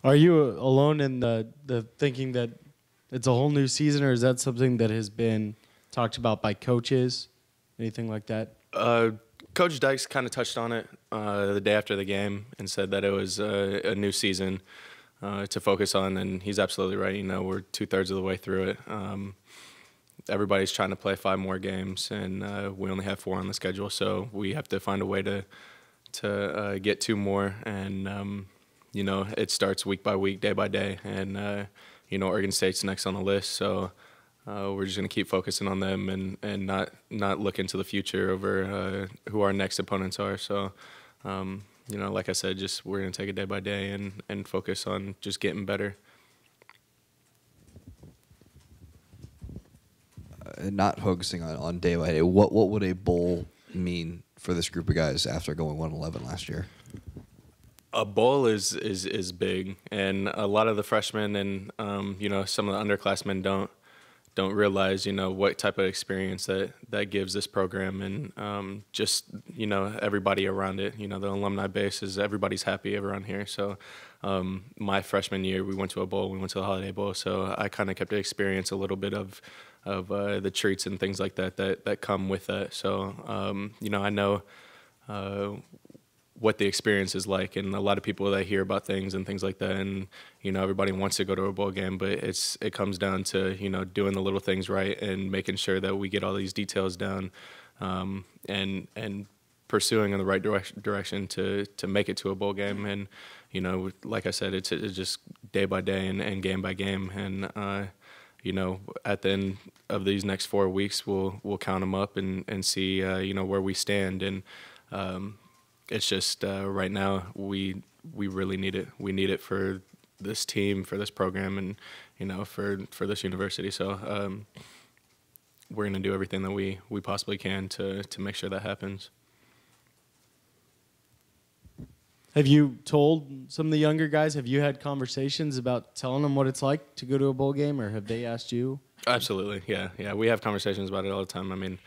Are you alone in the thinking that it's a whole new season, or is that something that has been talked about by coaches, anything like that? Coach Dykes kind of touched on it the day after the game and said that it was a new season to focus on, and he's absolutely right. You know, we're 2/3 of the way through it. Everybody's trying to play 5 more games, and we only have 4 on the schedule, so we have to find a way to get 2 more. And you know, it starts week by week, day by day, and you know, Oregon State's next on the list, so we're just going to keep focusing on them and not look into the future over who our next opponents are. So, you know, like I said, just we're going to take it day by day and focus on just getting better. Not focusing on day by day, what would a bowl mean for this group of guys after going 1-11 last year? A bowl is big, and a lot of the freshmen and you know, some of the underclassmen don't realize, you know, what type of experience that gives this program, and just, you know, everybody around it. You know, the alumni base is, everybody's happy around here. So my freshman year, we went to a bowl, we went to the Holiday Bowl, so I kind of kept to experience a little bit of the treats and things like that come with that. So you know, I know what the experience is like, and a lot of people that hear about things and things like that, and you know, everybody wants to go to a bowl game, but it comes down to, you know, doing the little things right and making sure that we get all these details down, and pursuing in the right direction to make it to a bowl game. And you know, like I said, it's just day by day and game by game, and you know, at the end of these next 4 weeks, we'll count them up and see you know, where we stand. And it's just right now we really need it. We need it for this team, for this program, and you know, for this university. So we're going to do everything that we possibly can to make sure that happens. Have you told some of the younger guys? Have you had conversations about telling them what it's like to go to a bowl game, or have they asked you? Absolutely, yeah. We have conversations about it all the time. I mean,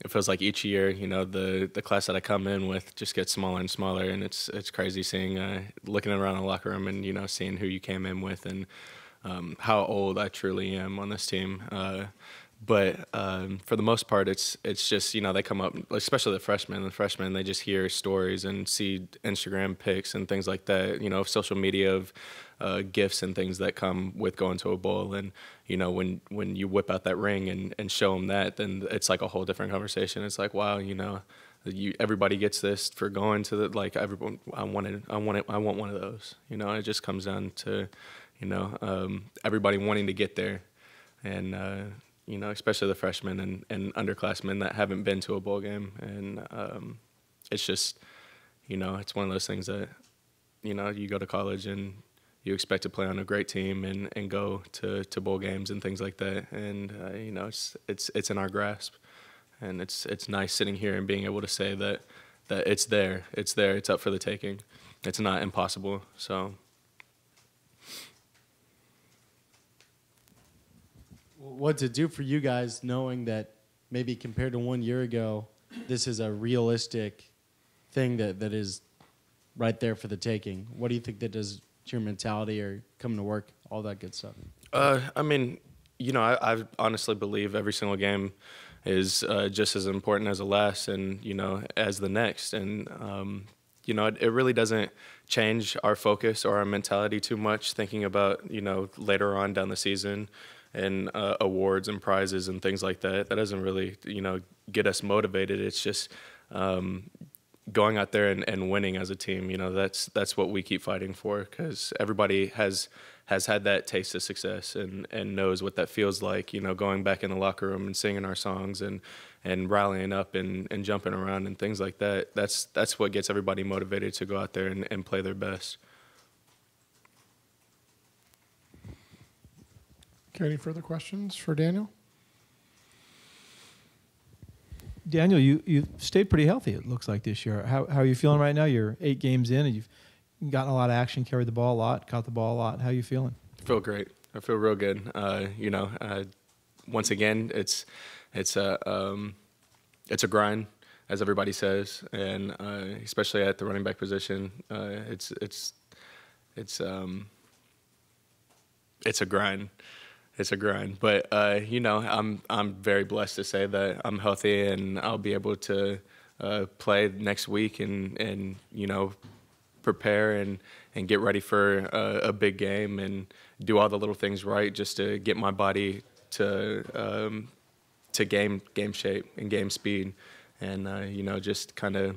it feels like each year, you know, the class that I come in with just gets smaller and smaller, and it's crazy seeing, looking around the locker room and, you know, seeing who you came in with, and how old I truly am on this team. But for the most part, it's just, you know, they come up, especially the freshmen. The freshmen, they just hear stories and see Instagram pics and things like that, you know, social media of gifts and things that come with going to a bowl. And, you know, when you whip out that ring and show them that, then it's like a whole different conversation. It's like, wow, you know, everybody gets this for going to the, like, everyone, I want one of those. You know, it just comes down to, you know, everybody wanting to get there. And, you know, especially the freshmen and underclassmen that haven't been to a bowl game. And it's just, you know, it's one of those things that, you know, you go to college and you expect to play on a great team and go to bowl games and things like that. And, you know, it's in our grasp. And it's nice sitting here and being able to say that it's there. It's there. It's up for the taking. It's not impossible. So. What's it do for you guys knowing that maybe compared to 1 year ago, this is a realistic thing that is right there for the taking? What do you think that does to your mentality or coming to work, all that good stuff? I mean, you know, I honestly believe every single game is just as important as the last, and, you know, as the next. And, you know, it really doesn't change our focus or our mentality too much, thinking about, you know, later on down the season and awards and prizes and things like that. That doesn't really, you know, get us motivated. It's just going out there and winning as a team. You know, that's what we keep fighting for, because everybody has had that taste of success and knows what that feels like. You know, going back in the locker room and singing our songs and rallying up and jumping around and things like that. That's what gets everybody motivated to go out there and play their best. Okay, any further questions for Daniel? Daniel, you stayed pretty healthy, it looks like, this year. How are you feeling right now? You're 8 games in, and you've gotten a lot of action, carried the ball a lot, caught the ball a lot. How are you feeling? I feel great. I feel real good. You know, once again, it's a grind, as everybody says, and especially at the running back position, it's it's a grind. It's a grind, but you know, I'm very blessed to say that I'm healthy and I'll be able to play next week and you know, prepare and get ready for a big game and do all the little things right just to get my body to game shape and game speed, and you know, just kind of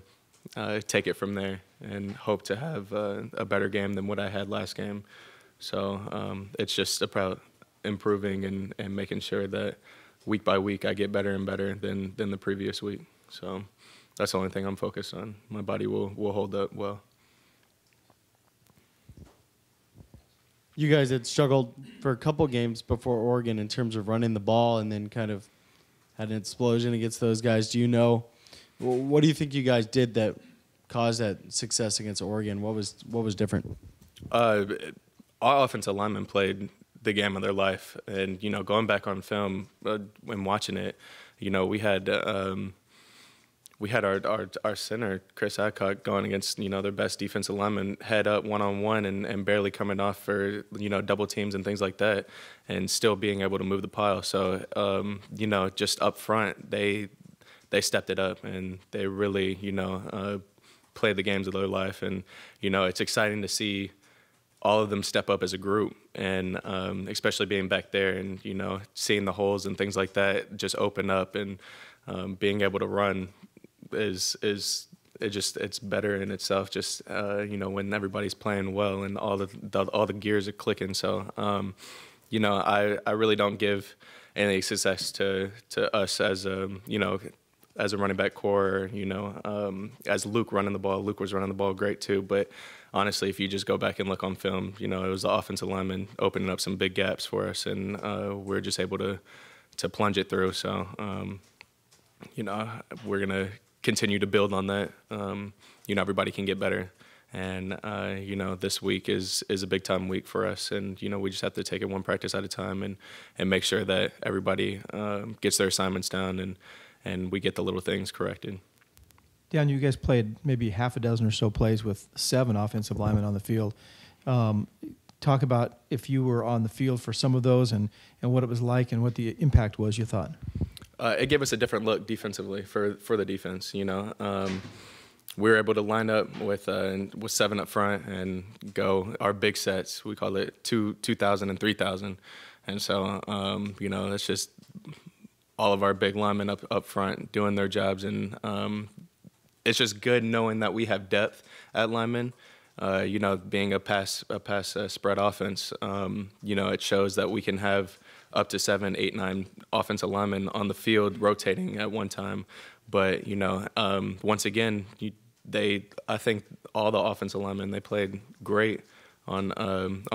take it from there and hope to have a better game than what I had last game. So it's just about improving and making sure that week by week I get better and better than the previous week. So that's the only thing I'm focused on. My body will hold up well. You guys had struggled for a couple games before Oregon in terms of running the ball, and then kind of had an explosion against those guys. Do you know, what do you think you guys did that caused that success against Oregon? What was different? Our offensive linemen played the game of their life, and you know, going back on film when watching it, you know, we had our center Chris Adcock going against, you know, their best defensive lineman head up one-on-one and barely coming off for, you know, double teams and things like that, and still being able to move the pile. So you know, just up front they stepped it up and they really, you know, played the games of their life. And you know, it's exciting to see all of them step up as a group, and especially being back there and, you know, seeing the holes and things like that just open up, and being able to run it's better in itself. Just you know, when everybody's playing well and all the gears are clicking. So you know, I really don't give any success to us as you know, as a running back core, you know, as Luke running the ball. Luke was running the ball great too, but honestly, if you just go back and look on film, you know, it was the offensive lineman opening up some big gaps for us, and we're just able to plunge it through. So you know, we're gonna continue to build on that. You know, everybody can get better, and you know, this week is a big time week for us, and you know, we just have to take it one practice at a time and make sure that everybody gets their assignments down and we get the little things corrected. Dan, you guys played maybe half a dozen or so plays with 7 offensive linemen on the field. Talk about if you were on the field for some of those and what it was like and what the impact was, you thought. It gave us a different look defensively for the defense. You know, we were able to line up with 7 up front and go our big sets. We call it 2,000 and 3,000, and so you know, that's just all of our big linemen up front doing their jobs, and it's just good knowing that we have depth at linemen. You know, being a pass spread offense, you know, it shows that we can have up to 7, 8, 9 offensive linemen on the field rotating at one time. But you know, once again, I think all the offensive linemen, they played great on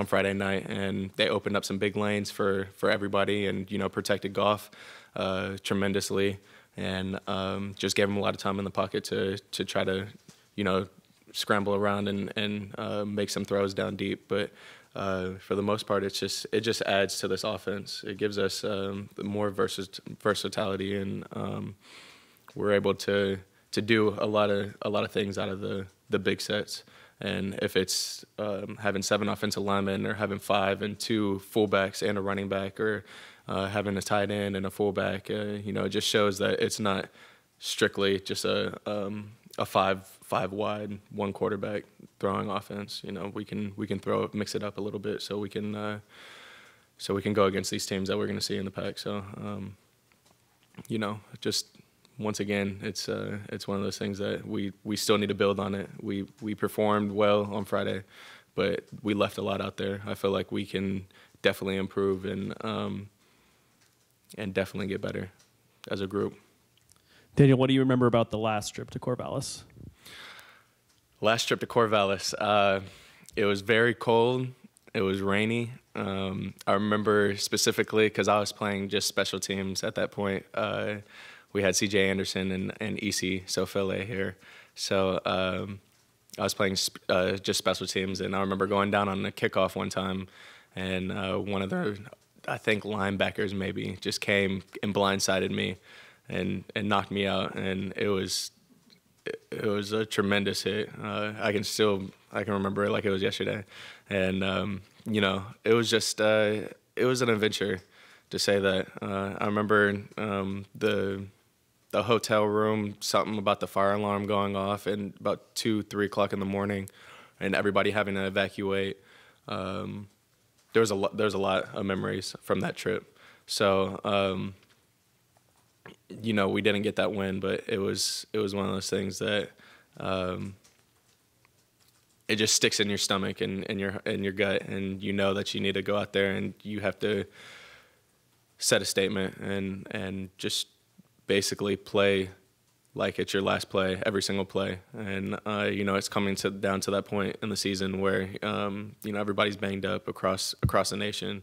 Friday night, and they opened up some big lanes for everybody, and you know, protected Goff tremendously, and just gave him a lot of time in the pocket to try to, you know, scramble around and make some throws down deep. But for the most part, it just adds to this offense. It gives us more versatility, and we're able to do a lot of things out of the big sets. And if it's having 7 offensive linemen, or having 5 and 2 fullbacks and a running back, or having a tight end and a fullback, you know, it just shows that it's not strictly just a 5 wide, 1 quarterback throwing offense. You know, we can mix it up a little bit, so we can go against these teams that we're going to see in the pack. So you know, just once again, it's one of those things that we still need to build on it. We performed well on Friday, but we left a lot out there. I feel like we can definitely improve and definitely get better as a group. Daniel, what do you remember about the last trip to Corvallis? Last trip to Corvallis, it was very cold. It was rainy. I remember specifically because I was playing just special teams at that point. We had C.J. Anderson and E.C. Sofele here. So I was playing just special teams, and I remember going down on a kickoff one time, and one of their, I think, linebackers maybe just came and blindsided me and knocked me out. And it was it was a tremendous hit. I can remember it like it was yesterday, and you know, it was just it was an adventure, to say that. I remember the hotel room, something about the fire alarm going off, and about 2-3 o'clock in the morning, and everybody having to evacuate. There's a lot of memories from that trip. So you know, we didn't get that win, but it was one of those things that it just sticks in your stomach and in your gut, and you know that you need to go out there and you have to set a statement and just basically play like it's your last play, every single play. And you know, it's coming down to that point in the season where you know, everybody's banged up across the nation.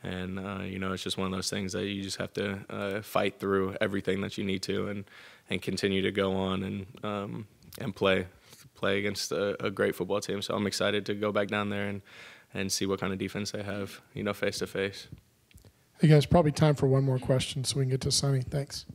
And you know, it's just one of those things that you just have to fight through everything that you need to, and continue to go on and play against a great football team. So I'm excited to go back down there and see what kind of defense they have, you know, face to face. Hey guys, probably time for one more question so we can get to Sonny. Thanks.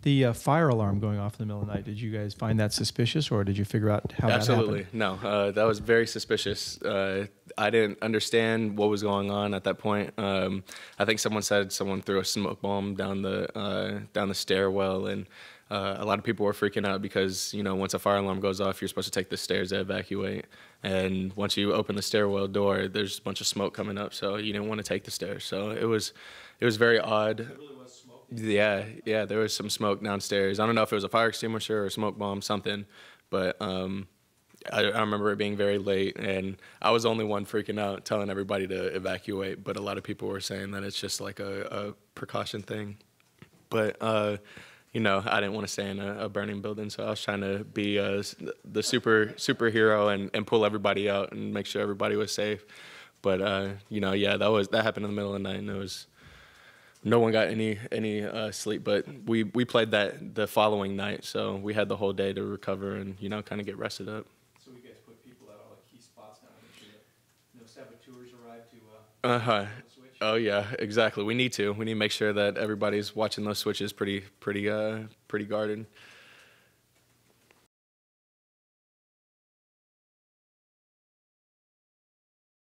The fire alarm going off in the middle of the night, did you guys find that suspicious, or did you figure out how Absolutely. that happened? No, that was very suspicious. I didn't understand what was going on at that point. I think someone said someone threw a smoke bomb down the stairwell, and a lot of people were freaking out because, you know, once a fire alarm goes off, you're supposed to take the stairs to evacuate. And once you open the stairwell door, there's a bunch of smoke coming up, so you didn't want to take the stairs. So it was very odd. Yeah, there was some smoke downstairs. I don't know if it was a fire extinguisher or a smoke bomb, something, but I remember it being very late, and I was the only one freaking out, telling everybody to evacuate, but a lot of people were saying that it's just like a precaution thing. But, you know, I didn't want to stay in a burning building, so I was trying to be the superhero and pull everybody out and make sure everybody was safe. But, you know, yeah, that happened in the middle of the night, and it was... No one got any sleep, but we played that the following night, so we had the whole day to recover and, you know, kind of get rested up. So we guys put people at all the key spots now, make sure that no saboteurs arrive to switch? Oh yeah, exactly. We need to make sure that everybody's watching those switches pretty guarded.